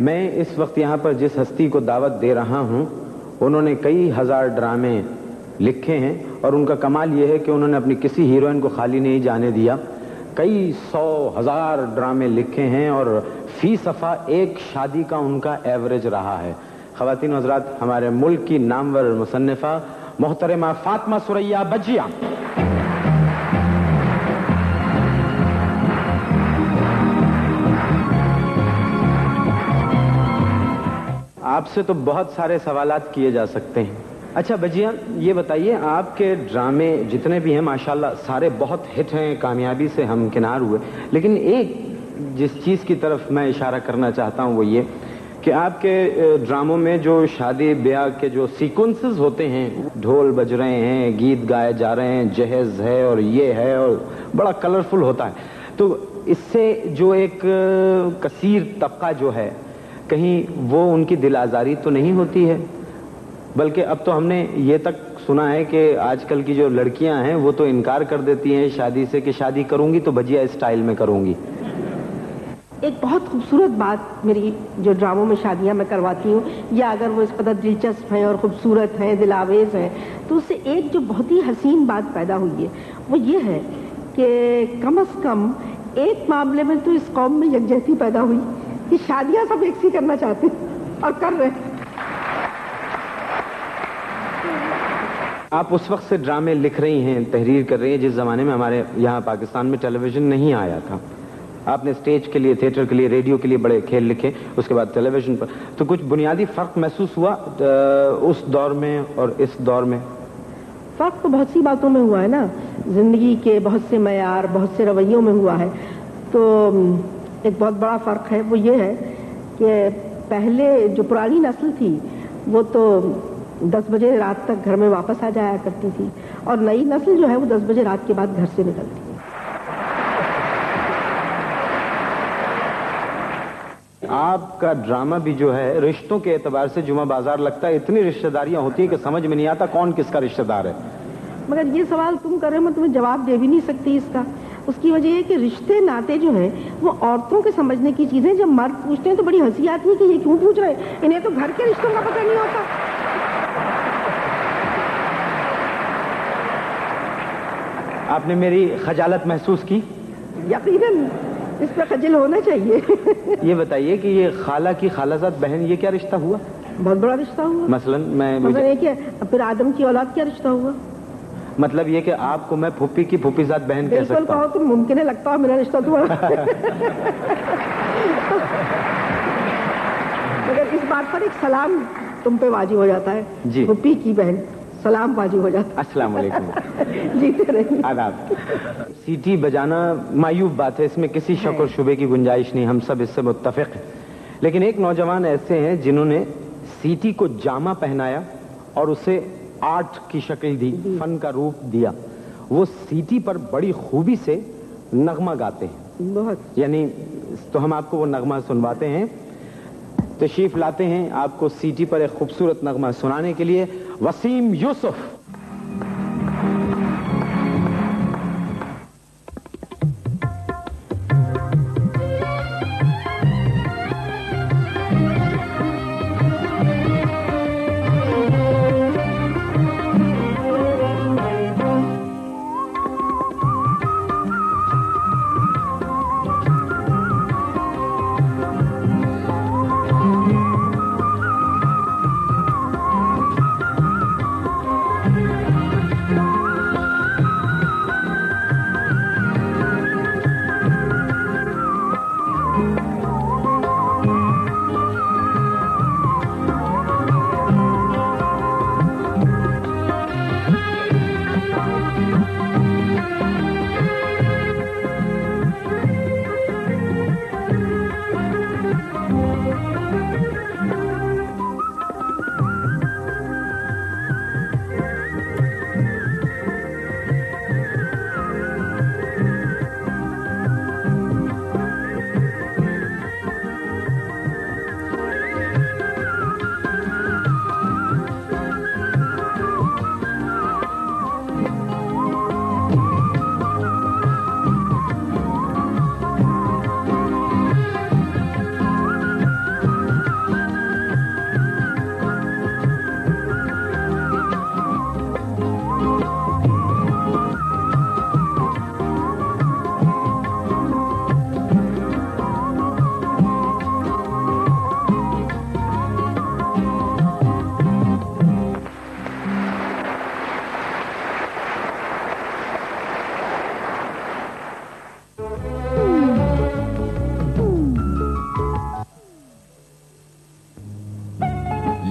میں اس وقت یہاں پر جس ہستی کو دعوت دے رہا ہوں انہوں نے کئی ہزار ڈرامے لکھے ہیں اور ان کا کمال یہ ہے کہ انہوں نے اپنی کسی ہیروئن کو خالی نہیں جانے دیا. کئی 100,000 ڈرامے لکھے ہیں اور فی صفحہ ایک شادی کا ان کا ایوریج رہا ہے. خواتین و حضرات، ہمارے ملک کی نامور مصنفہ محترمہ فاطمہ ثریا بجیا. آپ سے تو بہت سارے سوالات کیے جا سکتے ہیں. اچھا بجیا، یہ بتائیے آپ کے ڈرامے جتنے بھی ہیں ماشاءاللہ سارے بہت ہٹ ہیں، کامیابی سے ہمکنار ہوئے، لیکن ایک جس چیز کی طرف میں اشارہ کرنا چاہتا ہوں وہ یہ کہ آپ کے ڈراموں میں جو شادی بیاہ کے جو سیکوینسز ہوتے ہیں، ڈھول بج رہے ہیں، گیت گائے جا رہے ہیں، جہیز ہے اور یہ ہے اور بڑا کلرفل ہوتا ہے، تو اس سے جو ایک کثیر طبقہ جو ہے کہیں وہ ان کی دل آزاری تو نہیں ہوتی ہے؟ بلکہ اب تو ہم نے یہ تک سنا ہے کہ آج کل کی جو لڑکیاں ہیں وہ تو انکار کر دیتی ہیں شادی سے کہ شادی کروں گی تو بجیا اسٹائل میں کروں گی. ایک بہت خوبصورت بات میری جو ڈراموں میں شادیاں میں کرواتی ہوں، یا اگر وہ اس قدر دلچسپ ہیں اور خوبصورت ہیں، دل آویز ہیں، تو اس سے ایک جو بہت ہی حسین بات پیدا ہوئی ہے وہ یہ ہے کہ کم از کم ایک معاملے میں تو اس قوم میں یکجہتی پیدا ہوئی کہ شادیاں سب ایک سی کرنا چاہتے ہیں اور کر رہے ہیں. آپ اس وقت سے ڈرامے لکھ رہی ہیں، تحریر کر رہی ہیں جس زمانے میں ہمارے یہاں پاکستان میں ٹیلی ویژن نہیں آیا تھا. آپ نے اسٹیج کے لیے، تھیٹر کے لیے، ریڈیو کے لیے بڑے کھیل لکھے، اس کے بعد ٹیلی ویژن پر، تو کچھ بنیادی فرق محسوس ہوا اس دور میں اور اس دور میں؟ فرق تو بہت سی باتوں میں ہوا ہے نا، زندگی کے بہت سے معیار، بہت سے رویوں میں ہوا ہے. تو ایک بہت بڑا فرق ہے، وہ یہ ہے کہ پہلے جو پرانی نسل تھی وہ تو 10 بجے رات تک گھر میں واپس آ جایا کرتی تھی، اور نئی نسل جو ہے وہ 10 بجے رات کے بعد گھر سے نکلتی ہے. آپ کا ڈرامہ بھی جو ہے رشتوں کے اعتبار سے جمعہ بازار لگتا ہے. اتنی رشتہ داریاں ہوتی ہیں کہ سمجھ میں نہیں آتا کون کس کا رشتہ دار ہے. مگر یہ سوال تم کر رہے ہو، میں تمہیں جواب دے بھی نہیں سکتی اس کا. اس کی وجہ یہ کہ رشتے ناطے جو ہیں وہ عورتوں کے سمجھنے کی چیزیں، جب مرد پوچھتے ہیں تو بڑی ہنسی آتی ہے کہ یہ کیوں پوچھ رہے ہیں، انہیں تو گھر کے رشتوں کا پتہ نہیں ہوتا. آپ نے میری خجالت محسوس کی؟ یقیناً اس پہ خجل ہونا چاہیے. یہ بتائیے کہ یہ خالہ کی خالہ زاد بہن، یہ کیا رشتہ ہوا؟ بہت بڑا رشتہ ہوا. مثلا یہ کہ پھر آدم کی اولاد کیا رشتہ ہوا؟ مطلب یہ کہ آپ کو میں پھوپھی کی پھوپھی زاد بہن کہہ سکتا ہوں. بالکل کہو تم، ممکن ہے لگتا ہے میرا رشتہ تمہارا. مگر اس بات پر ایک سلام تم پہ واجب ہو جاتا ہے. جی، پھوپھی کی بہن، سلام واجب ہو جاتا ہے. السلام علیکم. جیتے رہیے. آداب. سیٹی بجانا معیوب بات ہے، اس میں کسی شک اور شبے کی گنجائش نہیں، ہم سب اس سے متفق ہیں. لیکن ایک نوجوان ایسے ہیں جنہوں نے سیٹی کو جامہ پہنایا اور اسے آرٹ کی شکل دی، فن کا روپ دیا. وہ سیٹی پر بڑی خوبی سے نغمہ گاتے ہیں بہت، یعنی تو ہم آپ کو وہ نغمہ سنواتے ہیں. تشریف لاتے ہیں آپ کو سیٹی پر ایک خوبصورت نغمہ سنانے کے لیے وسیم یوسف.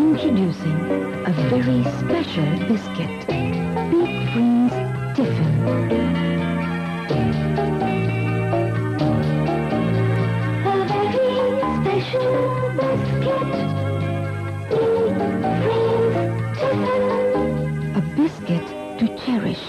Introducing a very special biscuit, Peak Freeze Tiffin. A very special biscuit, Peak Freeze Tiffin. A biscuit to cherish.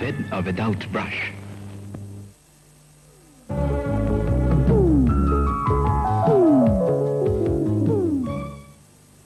with or without brush।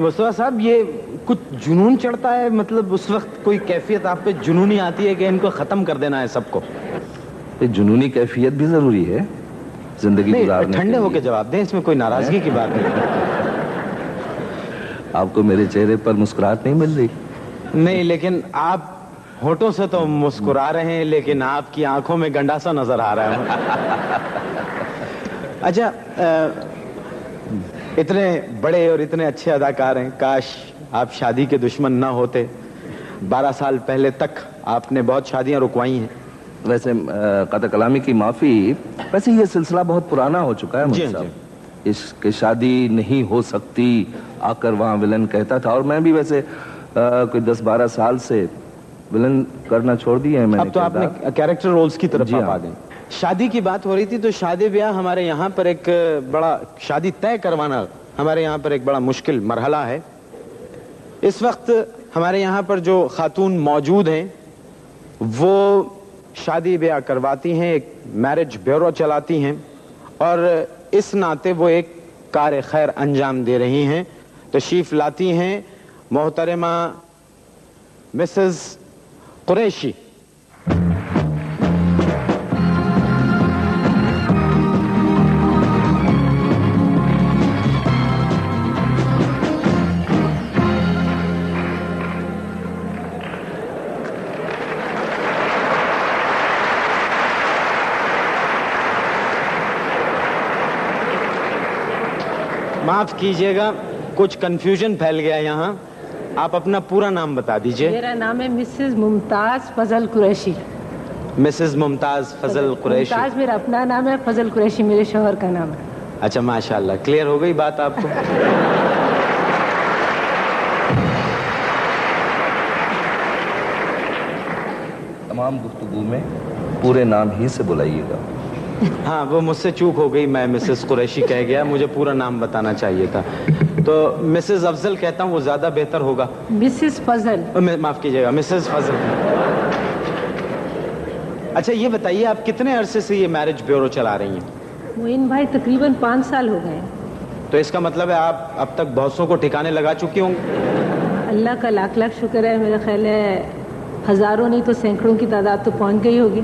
مصطفیٰ صاحب یہ کچھ جنون چڑھتا ہے, مطلب اس وقت کوئی کیفیت آپ پہ جنونی آتی ہے کہ ان کو ختم کر دینا ہے سب کو؟ یہ جنونی کیفیت بھی ضروری ہے زندگی گزارنے کے ٹھنڈے ہو کے لیے. جواب دیں, اس میں کوئی ناراضگی کی بات نہیں. آپ کو میرے چہرے پر مسکراہٹ نہیں مل رہی؟ نہیں, لیکن آپ ہونٹوں سے تو مسکرا رہے ہیں لیکن آپ کی آنکھوں میں گنڈاسا نظر آ رہا ہے. اچھا, اتنے بڑے اور اتنے اچھے اداکار ہیں, کاش آپ شادی کے دشمن نہ ہوتے. 12 سال پہلے تک آپ نے بہت شادیاں رکوائی ہیں. ویسے قطع کلامی کی معافی, ویسے یہ سلسلہ بہت پرانا ہو چکا ہے مجھے صاحب. اس کی شادی نہیں ہو سکتی آ کر وہاں ولن کہتا تھا, اور میں بھی ویسے کوئی 10-12 سال سے ولن کرنا چھوڑ دیا ہے. میں اب تو آپ نے کیریکٹر رولز کی طرف آ گئے. شادی کی بات ہو رہی تھی تو شادی بیاہ ہمارے یہاں پر ایک بڑا, شادی طے کروانا ہمارے یہاں پر ایک بڑا مشکل مرحلہ ہے. اس وقت ہمارے یہاں پر جو خاتون موجود ہیں وہ شادی بیاہ کرواتی ہیں, ایک میرج بیورو چلاتی ہیں, اور اس ناطے وہ ایک کار خیر انجام دے رہی ہیں. تشریف لاتی ہیں محترمہ مسز قریشی. معاف کیجئے گا, کچھ کنفیوژن پھیل گیا یہاں. آپ اپنا پورا نام بتا دیجئے. میرا نام ہے مسز ممتاز فضل قریشی. مسز ممتاز فضل قریشی. ممتاز میرا اپنا نام ہے, فضل قریشی میرے شوہر کا نام ہے. اچھا, ماشاءاللہ, کلیئر ہو گئی بات آپ کو. تمام گفتگو میں پورے نام ہی سے بلائیے گا. ہاں, وہ مجھ سے چوک ہو گئی, میں مسز قریشی کہہ گیا, مجھے پورا نام بتانا چاہیے تھا. تو مسز افضل کہتا ہوں, وہ زیادہ بہتر ہوگا. مسز فضل. معاف کیجئے گا, مسز فضل. اچھا یہ بتائیے, آپ کتنے عرصے سے یہ میرج بیورو چلا رہی ہیں؟ معین بھائی تقریباً 5 سال ہو گئے. تو اس کا مطلب ہے آپ اب تک بہتوں کو ٹھکانے لگا چکی ہوں. اللہ کا لاکھ لاکھ شکر ہے, میرا خیال ہے ہزاروں نہیں تو سینکڑوں کی تعداد تو پہنچ گئی ہوگی.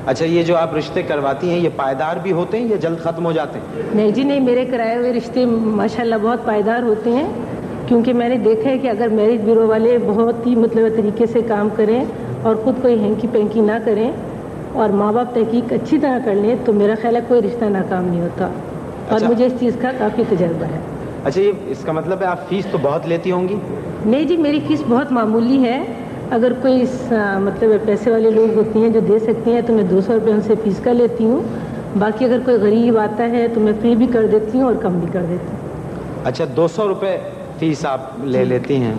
اچھا, یہ جو آپ رشتے کرواتی ہیں یہ پائیدار بھی ہوتے ہیں یا جلد ختم ہو جاتے ہیں؟ نہیں جی نہیں, میرے کرائے ہوئے رشتے ماشاءاللہ بہت پائیدار ہوتے ہیں, کیونکہ میں نے دیکھا ہے کہ اگر میرج بیورو والے بہت ہی مطلب طریقے سے کام کریں اور خود کوئی ہینکی پینکی نہ کریں اور ماں باپ تحقیق اچھی طرح کر لیں تو میرا خیال ہے کوئی رشتہ ناکام نہیں ہوتا. اور مجھے اس چیز کا کافی تجربہ ہے. اچھا, یہ اس کا مطلب ہے آپ فیس تو بہت لیتی ہوں گی؟ نہیں جی, میری فیس بہت معمولی ہے. اگر کوئی مطلب پیسے والے لوگ ہوتے ہیں جو دے سکتے ہیں تو میں 200 روپے ان سے فیس کا لیتی ہوں. باقی اگر کوئی غریب آتا ہے تو میں فری بھی کر دیتی ہوں اور کم بھی کر دیتی ہوں. اچھا, 200 روپے فیس آپ لے لیتی ہیں,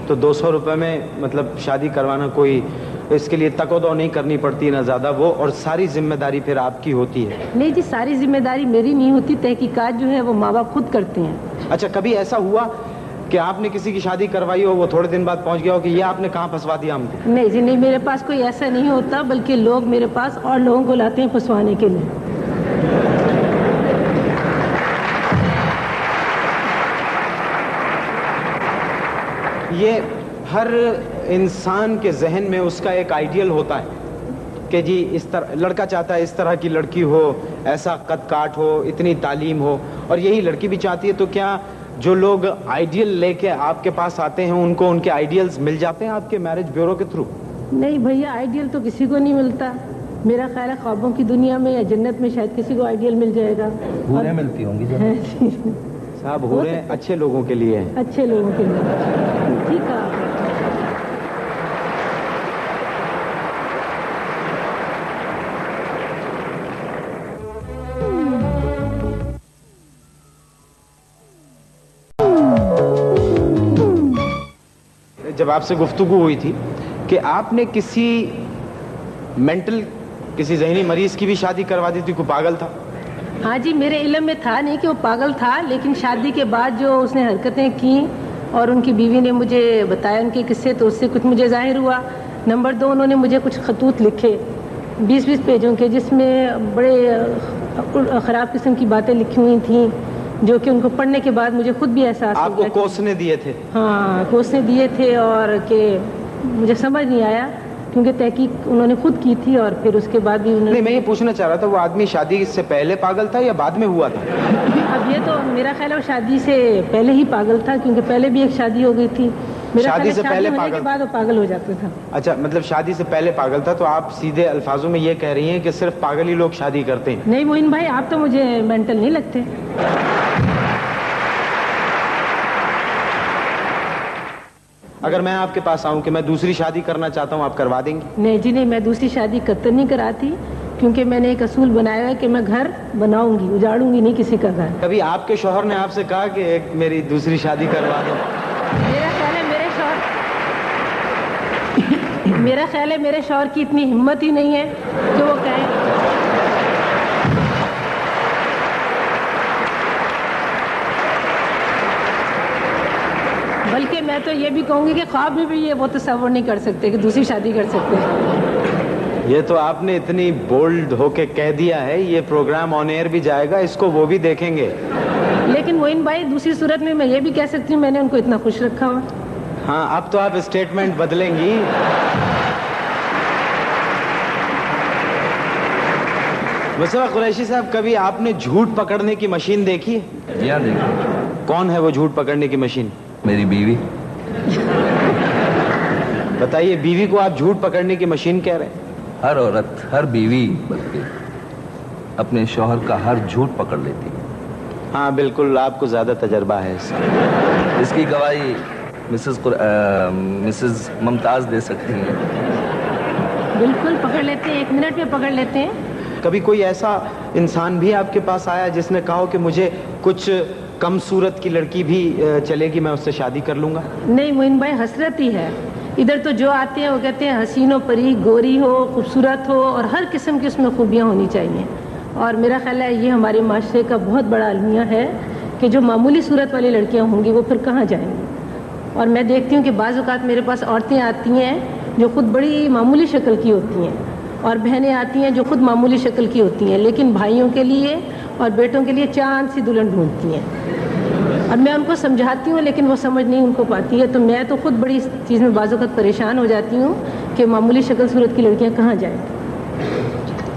تو 200 روپے میں مطلب شادی کروانا کوئی اس کے لیے تک و دو نہیں کرنی پڑتی نہ زیادہ وہ, اور ساری ذمہ داری پھر آپ کی ہوتی ہے؟ نہیں جی, ساری ذمہ داری میری نہیں ہوتی, تحقیقات جو ہے وہ ماں باپ خود کرتے ہیں. اچھا, کبھی ایسا ہوا کہ آپ نے کسی کی شادی کروائی ہو, وہ تھوڑے دن بعد پہنچ گیا ہو کہ یہ آپ نے کہاں پھنسوا دیا ہم کو؟ نہیں جی نہیں, میرے پاس کوئی ایسا نہیں ہوتا, بلکہ لوگ میرے پاس اور لوگوں کو لاتے ہیں پھنسوانے کے لیے. یہ ہر انسان کے ذہن میں اس کا ایک آئیڈیل ہوتا ہے کہ جی اس طرح لڑکا چاہتا ہے, اس طرح کی لڑکی ہو, ایسا قد کاٹ ہو, اتنی تعلیم ہو, اور یہی لڑکی بھی چاہتی ہے. تو کیا جو لوگ آئیڈیل لے کے آپ کے پاس آتے ہیں ان کو ان کے آئیڈیلز مل جاتے ہیں آپ کے میرج بیورو کے تھرو؟ نہیں بھیا, آئیڈیل تو کسی کو نہیں ملتا. میرا خیال ہے خوابوں کی دنیا میں یا جنت میں شاید کسی کو آئیڈیل مل جائے گا. حوریں ملتی ہوں گی صاحب, حوریں اچھے لوگوں کے لیے ہیں. اچھے لوگوں کے لیے, ٹھیک ہے. جب آپ سے گفتگو ہوئی تھی کہ آپ نے کسی مینٹل, کسی ذہنی مریض کی بھی شادی کروا دی تھی, کوئی پاگل تھا؟ ہاں جی, میرے علم میں تھا نہیں کہ وہ پاگل تھا, لیکن شادی کے بعد جو اس نے حرکتیں کی اور ان کی بیوی نے مجھے بتایا ان کے قصے, تو اس سے کچھ مجھے ظاہر ہوا. نمبر 2, انہوں نے مجھے کچھ خطوط لکھے 20-20 پیجوں کے, جس میں بڑے خراب قسم کی باتیں لکھی ہوئی تھیں جو کہ ان کو پڑھنے کے بعد مجھے خود بھی احساس ہو آپ کو گیا کوسنے دیے تھے؟ ہاں کوسنے دیے تھے، اور کہ مجھے سمجھ نہیں آیا کیونکہ تحقیق انہوں نے خود کی تھی، اور پھر اس کے بعد بھی انہوں نہیں، میں یہ پوچھنا چاہ رہا تھا وہ آدمی شادی سے پہلے پاگل تھا یا بعد میں ہوا تھا؟ اب یہ تو میرا خیال ہے وہ شادی سے پہلے ہی پاگل تھا، کیونکہ پہلے بھی ایک شادی ہو گئی تھی، میرا خیال ہے شادی سے پہلے ہونے کے پاگل بعد وہ پاگل ہو جاتا تھا۔ اچھا، مطلب شادی سے پہلے پاگل تھا، تو آپ سیدھے الفاظوں میں یہ کہہ رہی ہیں کہ صرف پاگل ہی لوگ شادی کرتے ہیں؟ نہیں معین بھائی، آپ تو مجھے مینٹل نہیں لگتے۔ اگر میں آپ کے پاس آؤں کہ میں دوسری شادی کرنا چاہتا ہوں، آپ کروا دیں گی؟ نہیں جی نہیں، میں دوسری شادی قطعاً نہیں کراتی، کیونکہ میں نے ایک اصول بنایا ہے کہ میں گھر بناؤں گی، اجاڑوں گی نہیں کسی کا گھر۔ کبھی آپ کے شوہر نے آپ سے کہا کہ ایک میری دوسری شادی کروا دو؟ میرا خیال ہے میرے شوہر کی اتنی ہمت ہی نہیں ہے کہ وہ کہیں۔ بلکہ میں تو یہ بھی کہوں گی کہ خواب میں بھی یہ وہ تصور نہیں کر سکتے کہ دوسری شادی کر سکتے ہیں۔ یہ تو آپ نے اتنی بولڈ ہو کے کہہ دیا ہے، یہ پروگرام آن ایئر بھی جائے گا، اس کو وہ بھی دیکھیں گے۔ لیکن معین بھائی دوسری صورت میں یہ بھی کہہ سکتی ہوں میں نے ان کو اتنا خوش رکھا ہوا۔ ہاں، اب تو آپ اسٹیٹمنٹ بدلیں گی۔ مصطفیٰ قریشی صاحب، کبھی آپ نے جھوٹ پکڑنے کی مشین دیکھی ہے؟ یا دیکھیں، کون ہے وہ جھوٹ پکڑنے کی مشین؟ میری بیوی۔ بتائیے، بیوی کو آپ جھوٹ پکڑنے کی مشین کہہ رہے ہیں؟ ہر عورت، ہر بیوی بلکہ اپنے شوہر کا ہر جھوٹ پکڑ لیتی ہے۔ ہاں بالکل، آپ کو زیادہ تجربہ ہے اس کی گواہی مسز ممتاز دے سکتی ہیں۔ بالکل پکڑ لیتے ہیں، 1 منٹ میں پکڑ لیتے ہیں۔ کبھی کوئی ایسا انسان بھی آپ کے پاس آیا جس نے کہا ہو کہ مجھے کچھ کم صورت کی لڑکی بھی چلے گی، میں اس سے شادی کر لوں گا؟ نہیں معین بھائی، حسرت ہی ہے۔ ادھر تو جو آتے ہیں وہ کہتے ہیں حسین و پری، گوری ہو، خوبصورت ہو، اور ہر قسم کی اس میں خوبیاں ہونی چاہیے۔ اور میرا خیال ہے یہ ہمارے معاشرے کا بہت بڑا المیہ ہے کہ جو معمولی صورت والی لڑکیاں ہوں گی وہ پھر کہاں جائیں گی۔ اور میں دیکھتی ہوں کہ بعض اوقات میرے پاس عورتیں آتی ہیں جو خود بڑی معمولی شکل کی ہوتی ہیں، اور بہنیں آتی ہیں جو خود معمولی شکل کی ہوتی ہیں، لیکن بھائیوں کے لیے اور بیٹوں کے لیے چاند سی دلہن ڈھونڈتی ہیں، اور میں ان کو سمجھاتی ہوں لیکن وہ سمجھ نہیں ان کو پاتی ہے۔ تو میں تو خود بڑی اس چیز میں بعض اوقات پریشان ہو جاتی ہوں کہ معمولی شکل صورت کی لڑکیاں کہاں جائیں۔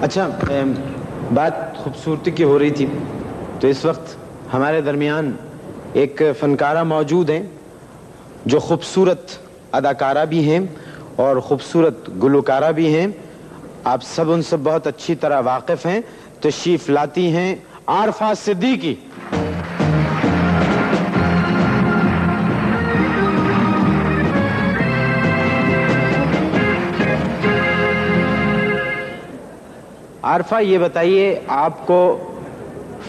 اچھا، بات خوبصورتی کی ہو رہی تھی، تو اس وقت ہمارے درمیان ایک فنکارہ موجود ہیں جو خوبصورت اداکارہ بھی ہیں اور خوبصورت گلوکارہ بھی ہیں۔ آپ سب ان سے بہت اچھی طرح واقف ہیں۔ تشریف لاتی ہیں عارفہ صدیقی۔ عارفہ، یہ بتائیے آپ کو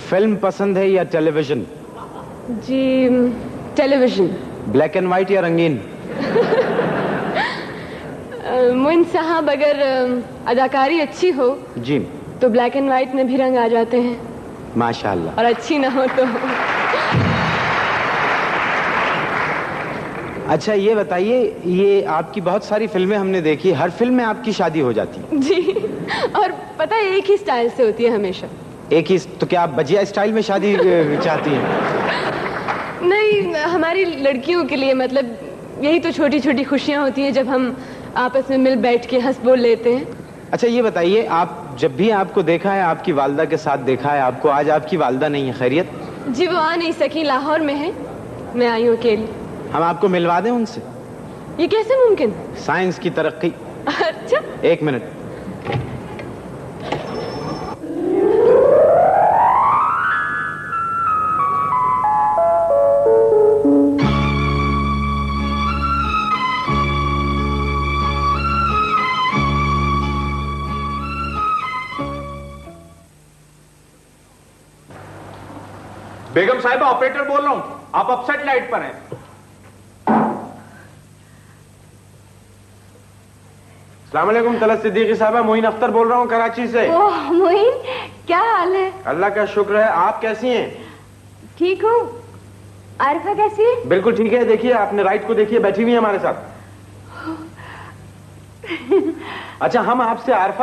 فلم پسند ہے یا ٹیلی ویژن؟ جی television. Black and white یا رنگین؟ معین صاحب، اگر اداکاری اچھی ہو جی تو بلیک اینڈ وائٹ میں بھی رنگ آ جاتے ہیں، ماشاءاللہ۔ اور اچھی نہ ہو تو۔ اچھا یہ بتائیے، یہ آپ کی بہت ساری فلمیں ہم نے دیکھی، ہر فلم میں آپ کی شادی ہو جاتی ہے؟ جی، اور پتہ ہے ایک ہی سٹائل سے ہوتی ہے ہمیشہ۔ ایک ہی؟ تو کیا آپ بجیا اسٹائل میں شادی چاہتی ہیں؟ نہیں، ہماری لڑکیوں کے لیے مطلب یہی تو چھوٹی چھوٹی خوشیاں ہوتی ہیں جب ہم آپس میں مل بیٹھ کے ہنس بول لیتے ہیں۔ اچھا یہ بتائیے، آپ جب بھی آپ کو دیکھا ہے آپ کی والدہ کے ساتھ دیکھا ہے آپ کو، آج آپ کی والدہ نہیں ہے، خیریت؟ جی وہ آ نہیں سکی، لاہور میں ہے، میں آئی ہوں اکیلی۔ ہم آپ کو ملوا دیں ان سے؟ یہ کیسے ممکن؟ سائنس کی ترقی۔ اچھا 1 منٹ۔ بیگم صاحبہ، آپریٹر بول رہا ہوں، آپ اپ سیٹ لائٹ پر ہیں۔ السلام علیکم طلعت صدیقی صاحبہ، معین اختر بول رہا ہوں کراچی سے۔ اوہ معین، کیا حال ہے؟ اللہ کا شکر ہے، آپ کیسی ہیں؟ ٹھیک ہوں۔ عارفہ کیسی ہے؟ بالکل ٹھیک ہے، دیکھیے آپ نے رائٹ کو دیکھیے، بیٹھی ہوئی ہے ہمارے ساتھ۔ اچھا، ہم آپ سے عارفہ